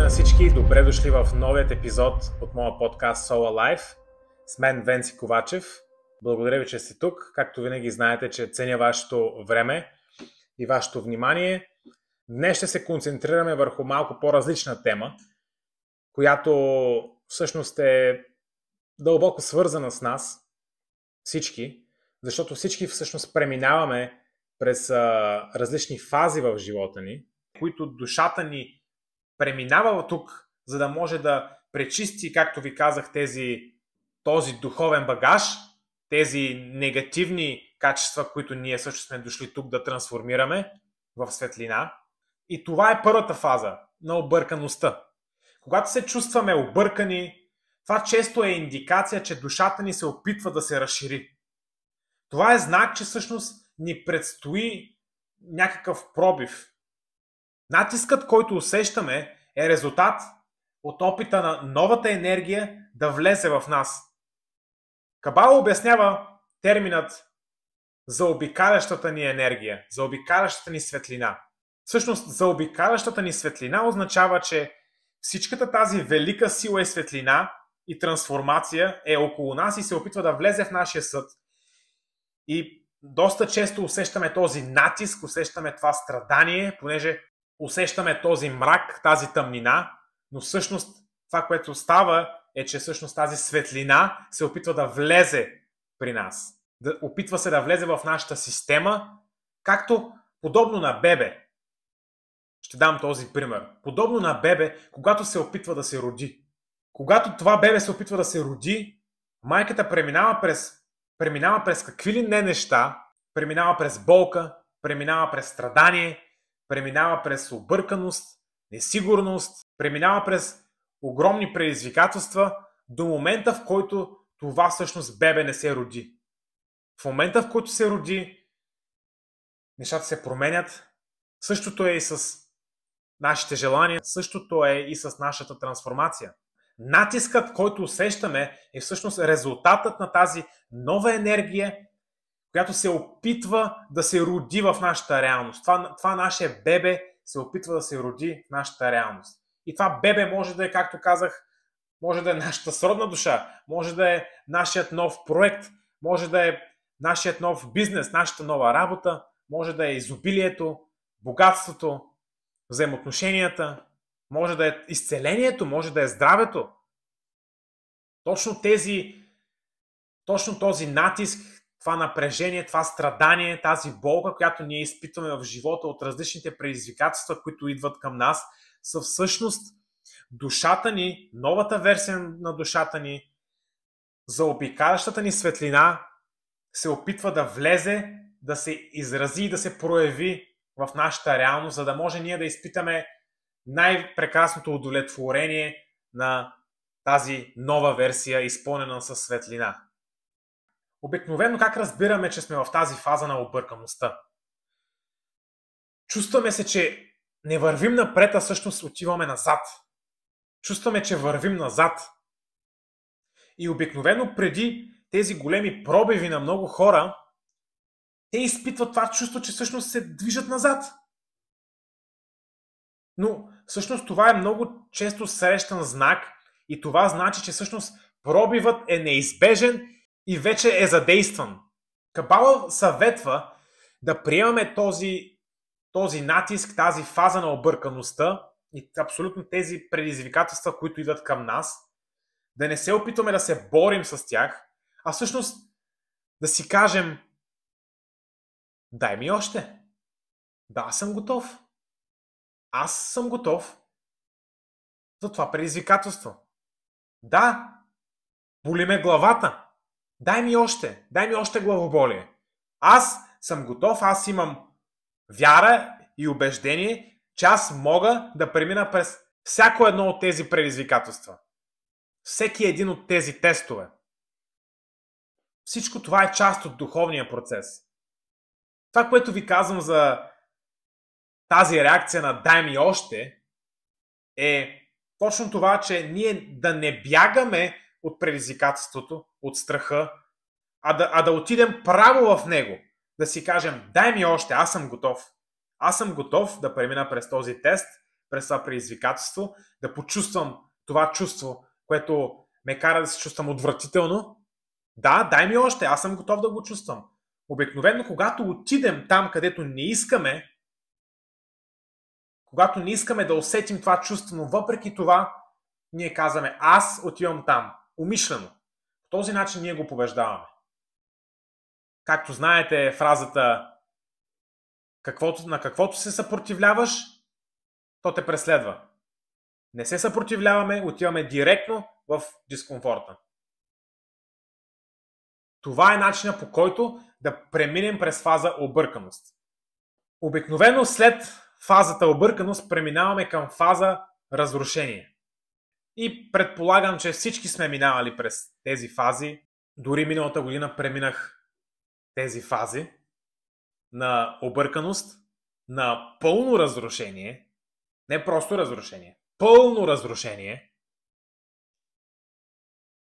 на всички и добре дошли в новият епизод от моя подкаст Soul Alive. С мен Венци Ковачев. Благодаря ви, че сте тук. Както винаги знаете, че ценя вашето време и вашето внимание. Днес ще се концентрираме върху малко по-различна тема, която всъщност е дълбоко свързана с нас всички, защото всички всъщност преминаваме през различни фази в живота ни, които душата ни преминава тук, за да може да пречисти, както ви казах, този духовен багаж, тези негативни качества, които ние също сме дошли тук да трансформираме в светлина. И това е първата фаза на объркаността. Когато се чувстваме объркани, това често е индикация, че душата ни се опитва да се разшири. Това е знак, че всъщност ни предстои някакъв пробив. Натискът, който усещаме, е резултат от опита на новата енергия да влезе в нас. Кабала обяснява терминът заобикалящата ни енергия, заобикалящата ни светлина. Всъщност, заобикалящата ни светлина означава, че всичката тази велика сила и светлина и трансформация е около нас и се опитва да влезе в нашия съд. И доста често усещаме този натиск, усещаме това страдание, понеже усещаме този мрак, тази тъмнина, но всъщност това, което става, е, че всъщност тази светлина се опитва да влезе при нас. Опитва се да влезе в нашата система, както подобно на бебе. Ще дам този пример. Подобно на бебе, когато се опитва да се роди. Когато това бебе се опитва да се роди, майката преминава през какви ли не неща, преминава през болка, преминава през страдание, преминава през обърканост, несигурност, преминава през огромни предизвикателства до момента, в който това всъщност бебе не се роди. В момента, в който се роди, нещата се променят. Същото е и с нашите желания, същото е и с нашата трансформация. Натискът, който усещаме, е всъщност резултатът на тази нова енергия, която се опитва да се роди в нашата реалност. Това наше бебе се опитва да се роди в нашата реалност. И това бебе може да е, както казах, може да е нашата сродна душа, може да е нашият нов проект, може да е нашият нов бизнес, нашата нова работа, може да е изобилието, богатството, взаимоотношенията, може да е изцелението, може да е здравето. Точно този натиск, това напрежение, това страдание, тази болка, която ние изпитваме в живота от различните предизвикателства, които идват към нас, са всъщност душата ни, новата версия на душата ни, заобикалящата ни светлина се опитва да влезе, да се изрази и да се прояви в нашата реалност, за да може ние да изпитаме най-прекрасното удовлетворение на тази нова версия, изпълнена със светлина. Обикновено как разбираме, че сме в тази фаза на объркаността? Чувстваме се, че не вървим напред, а всъщност отиваме назад. Чувстваме, че вървим назад. И обикновено преди тези големи пробиви на много хора, те изпитват това чувство, че всъщност се движат назад. Но всъщност това е много често срещан знак и това значи, че всъщност пробивът е неизбежен и вече е задействан. Кабала съветва да приемаме този натиск, тази фаза на объркаността и абсолютно тези предизвикателства, които идват към нас, да не се опитваме да се борим с тях, а всъщност да си кажем: дай ми още. Да, аз съм готов. Аз съм готов за това предизвикателство. Да, боли ме главата. Дай ми още главоболие. Аз съм готов, аз имам вяра и убеждение, че аз мога да премина през всяко едно от тези предизвикателства. Всеки един от тези тестове. Всичко това е част от духовния процес. Това, което ви казвам за тази реакция на дай ми още, е точно това, че ние да не бягаме от предизвикателството, от страха, а да отидем право в него. Да си кажем: дай ми още, аз съм готов. Аз съм готов да премина през този тест, през това предизвикателство, да почувствам това чувство, което ме кара да се чувствам отвратително. Да, дай ми още, аз съм готов да го чувствам. Обикновено, когато отидем там, където не искаме, когато не искаме да усетим това чувство, но въпреки това, ние казваме, аз отивам там, умишлено. По този начин ние го побеждаваме. Както знаете фразата, на каквото се съпротивляваш, то те преследва. Не се съпротивляваме, отиваме директно в дискомфорта. Това е начинът, по който да преминем през фаза обърканост. Обикновено след фазата обърканост преминаваме към фаза разрушение. И предполагам, че всички сме минавали през тези фази. Дори миналата година преминах тези фази на обърканост, на пълно разрушение, не просто разрушение, пълно разрушение,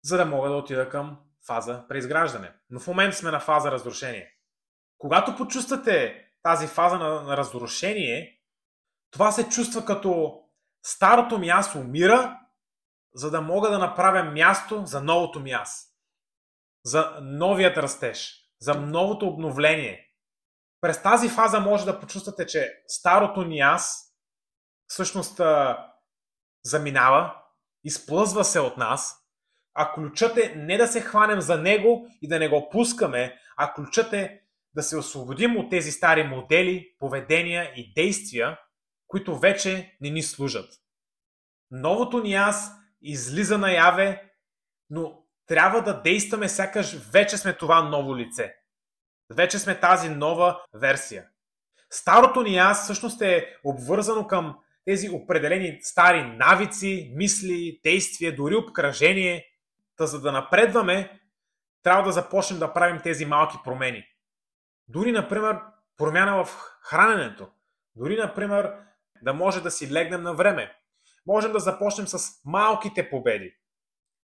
за да мога да отида към фаза преизграждане. Но в момента сме на фаза разрушение. Когато почувствате тази фаза на разрушение, това се чувства като старото ми аз умира, за да мога да направя място за новото ми аз. За новият растеж, за новото обновление. През тази фаза може да почувствате, че старото ни аз всъщност заминава, изплъзва се от нас, а ключът е не да се хванем за него и да не го пускаме, а ключът е да се освободим от тези стари модели, поведения и действия, които вече не ни служат. Новото ни аз излиза наяве, но трябва да действаме сякаш вече сме това ново лице. Вече сме тази нова версия. Старото ни аз всъщност е обвързано към тези определени стари навици, мисли, действия, дори обкръжение. За да напредваме, трябва да започнем да правим тези малки промени. Дори, например, промяна в храненето. Дори, например, да може да си легнем на време. Можем да започнем с малките победи.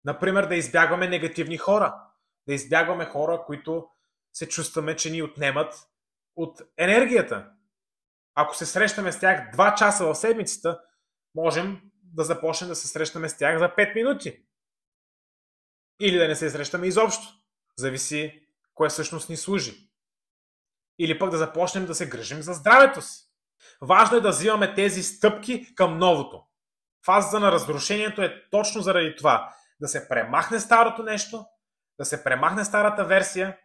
Например, да избягваме негативни хора. Да избягваме хора, които се чувстваме, че ни отнемат от енергията. Ако се срещаме с тях 2 часа в седмицата, можем да започнем да се срещаме с тях за 5 минути. Или да не се срещаме изобщо. Зависи кое всъщност ни служи. Или пък да започнем да се грижим за здравето си. Важно е да взимаме тези стъпки към новото. Фазата на разрушението е точно заради това. Да се премахне старото нещо, да се премахне старата версия,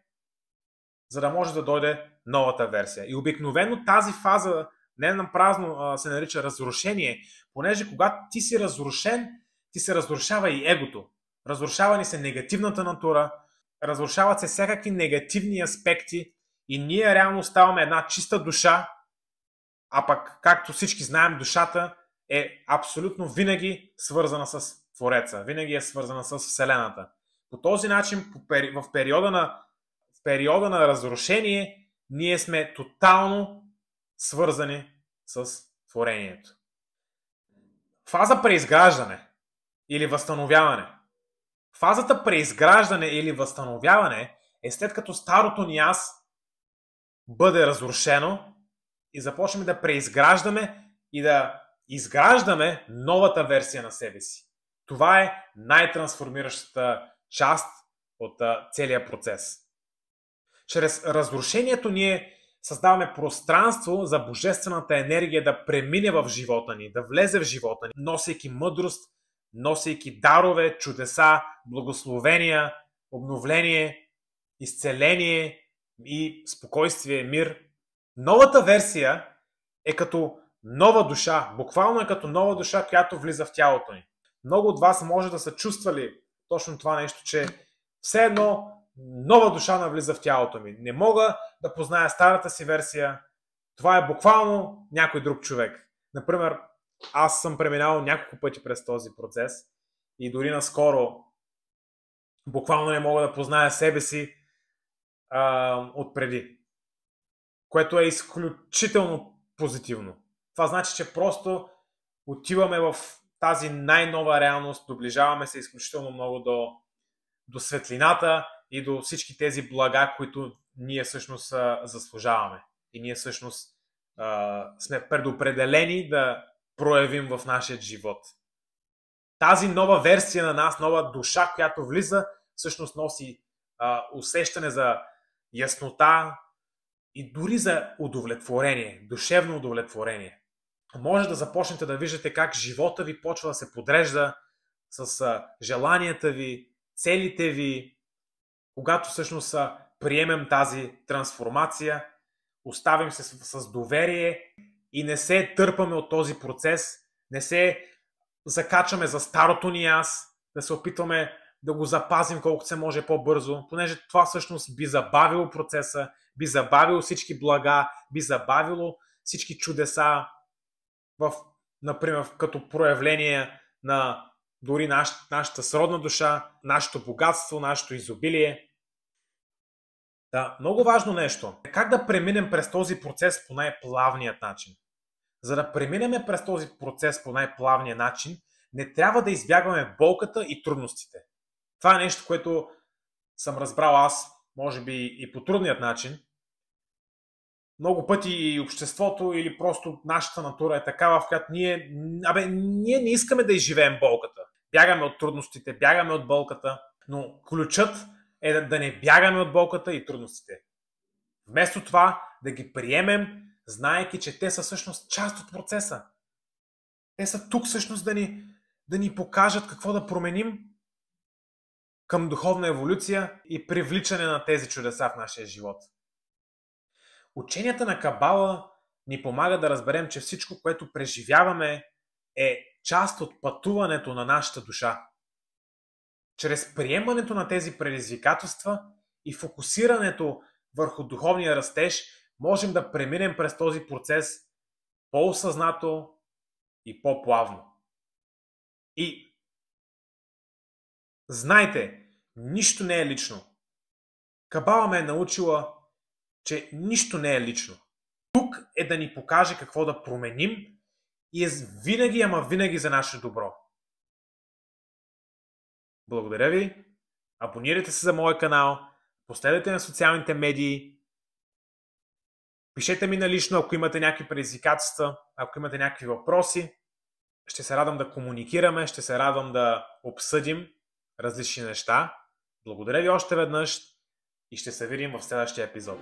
за да може да дойде новата версия. И обикновено тази фаза не напразно се нарича разрушение, понеже когато ти си разрушен, ти се разрушава и егото. Разрушава ни се негативната натура, разрушават се всякакви негативни аспекти и ние реално ставаме една чиста душа, а пък, както всички знаем, душата е абсолютно винаги свързана с Твореца, винаги е свързана с Вселената. По този начин, в периода на разрушение, ние сме тотално свързани с творението. Фаза преизграждане или възстановяване. Фазата преизграждане или възстановяване е след като старото ни аз бъде разрушено и започнем да преизграждаме и да изграждаме новата версия на себе си. Това е най-трансформиращата част от целия процес. Чрез разрушението ние създаваме пространство за божествената енергия да премине в живота ни, да влезе в живота ни, носейки мъдрост, носейки дарове, чудеса, благословения, обновление, изцеление и спокойствие, мир. Новата версия е като нова душа, буквално е като нова душа, която влиза в тялото ни. Много от вас може да са чувствали точно това нещо, че все едно нова душа навлиза в тялото ми. Не мога да позная старата си версия. Това е буквално някой друг човек. Например, аз съм преминал няколко пъти през този процес и дори наскоро буквално не мога да позная себе си отпреди. Което е изключително позитивно. Това значи, че просто отиваме в тази най-нова реалност, доближаваме се изключително много до светлината и до всички тези блага, които ние всъщност заслужаваме. И ние всъщност сме предопределени да проявим в нашия живот. Тази нова версия на нас, нова душа, която влиза, всъщност носи усещане за яснота и дори за удовлетворение, душевно удовлетворение. Може да започнете да виждате как живота ви почва да се подрежда с желанията ви, целите ви, когато всъщност приемем тази трансформация, оставим се с доверие и не се търпаме от този процес, не се закачаме за старото ни аз, да се опитваме да го запазим колкото се може по-бързо, понеже това всъщност би забавило процеса, би забавило всички блага, би забавило всички чудеса, например, като проявление на дори нашата сродна душа, нашето богатство, нашето изобилие. Да, много важно нещо. Как да преминем през този процес по най-плавният начин? За да преминем през този процес по най-плавния начин, не трябва да избягваме болката и трудностите. Това е нещо, което съм разбрал аз, може би и по трудният начин. Много пъти и обществото или просто нашата натура е такава, в която ние не искаме да изживеем болката. Бягаме от трудностите, бягаме от болката, но ключът е да не бягаме от болката и трудностите. Вместо това да ги приемем, знаейки, че те са всъщност част от процеса. Те са тук всъщност да ни покажат какво да променим към духовна еволюция и привличане на тези чудеса в нашия живот. Ученията на Кабала ни помага да разберем, че всичко, което преживяваме, е част от пътуването на нашата душа. Чрез приемането на тези предизвикателства и фокусирането върху духовния растеж, можем да преминем през този процес по-осъзнато и по-плавно. И знайте, нищо не е лично. Кабала ме е научила, че нищо не е лично. Тук е да ни покаже какво да променим и е винаги за наше добро. Благодаря ви. Абонирайте се за моя канал, последвайте на социалните медии, пишете ми налично, ако имате някакви предизвикателства, ако имате някакви въпроси. Ще се радвам да комуникираме, ще се радвам да обсъдим различни неща. Благодаря ви още веднъж и ще се видим в следващия епизод.